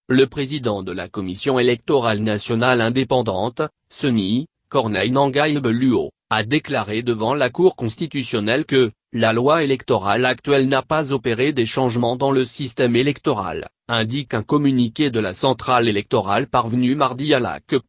le président de la Commission électorale nationale indépendante, CENI, Corneille Nangaa Beluo, a déclaré devant la Cour constitutionnelle que « la loi électorale actuelle n'a pas opéré des changements dans le système électoral », indique un communiqué de la centrale électorale parvenu mardi à la CEP.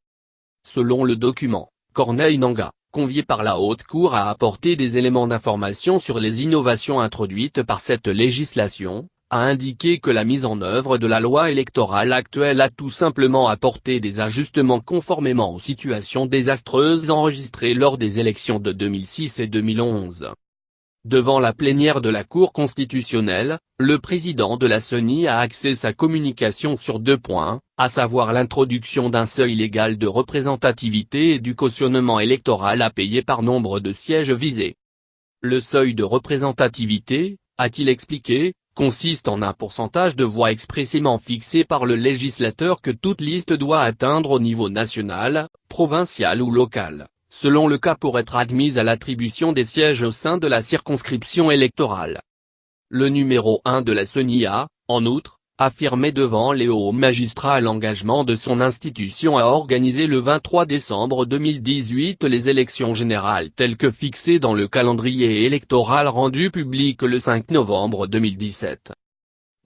Selon le document, Corneille Nangaa, convié par la Haute Cour à apporter des éléments d'information sur les innovations introduites par cette législation, a indiqué que la mise en œuvre de la loi électorale actuelle a tout simplement apporté des ajustements conformément aux situations désastreuses enregistrées lors des élections de 2006 et 2011. Devant la plénière de la Cour constitutionnelle, le président de la CENI a axé sa communication sur 2 points, à savoir l'introduction d'un seuil légal de représentativité et du cautionnement électoral à payer par nombre de sièges visés. Le seuil de représentativité, a-t-il expliqué, consiste en un pourcentage de voix expressément fixé par le législateur que toute liste doit atteindre au niveau national, provincial ou local, selon le cas pour être admise à l'attribution des sièges au sein de la circonscription électorale. Le numéro 1 de la CENI a, en outre, affirmé devant les hauts magistrats l'engagement de son institution à organiser le 23 décembre 2018 les élections générales telles que fixées dans le calendrier électoral rendu public le 5 novembre 2017.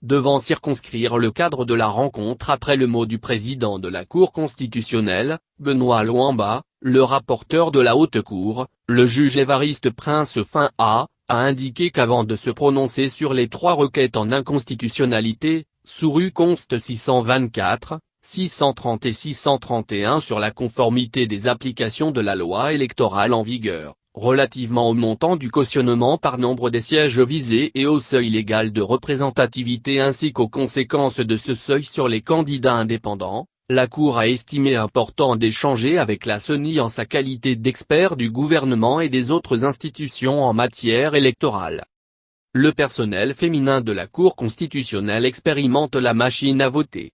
Devant circonscrire le cadre de la rencontre après le mot du président de la Cour constitutionnelle, Benoît Louamba, le rapporteur de la Haute Cour, le juge Évariste Prince-Fin a indiqué qu'avant de se prononcer sur les 3 requêtes en inconstitutionnalité, Souru conste 624, 630 et 631 sur la conformité des applications de la loi électorale en vigueur, relativement au montant du cautionnement par nombre des sièges visés et au seuil légal de représentativité ainsi qu'aux conséquences de ce seuil sur les candidats indépendants. La Cour a estimé important d'échanger avec la CENI en sa qualité d'expert du gouvernement et des autres institutions en matière électorale. Le personnel féminin de la Cour constitutionnelle expérimente la machine à voter.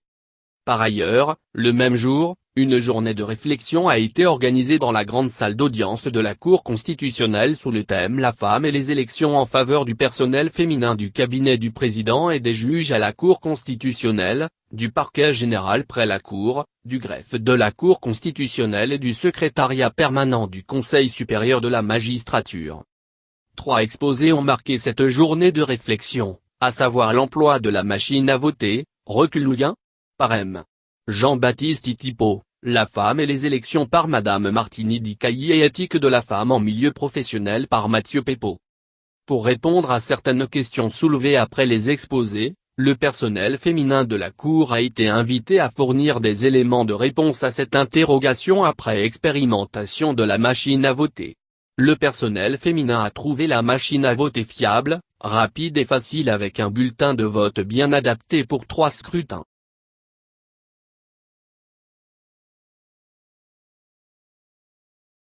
Par ailleurs, le même jour, une journée de réflexion a été organisée dans la grande salle d'audience de la Cour constitutionnelle sous le thème La femme et les élections en faveur du personnel féminin du cabinet du président et des juges à la Cour constitutionnelle, du parquet général près la Cour, du greffe de la Cour constitutionnelle et du secrétariat permanent du Conseil supérieur de la magistrature. 3 exposés ont marqué cette journée de réflexion, à savoir l'emploi de la machine à voter, recul ou gain ? Par M. Jean-Baptiste Itipo, La femme et les élections par Madame Martini Di Cailly et éthique de la femme en milieu professionnel par Mathieu Pepot. Pour répondre à certaines questions soulevées après les exposés, le personnel féminin de la Cour a été invité à fournir des éléments de réponse à cette interrogation après expérimentation de la machine à voter. Le personnel féminin a trouvé la machine à voter fiable, rapide et facile avec un bulletin de vote bien adapté pour 3 scrutins.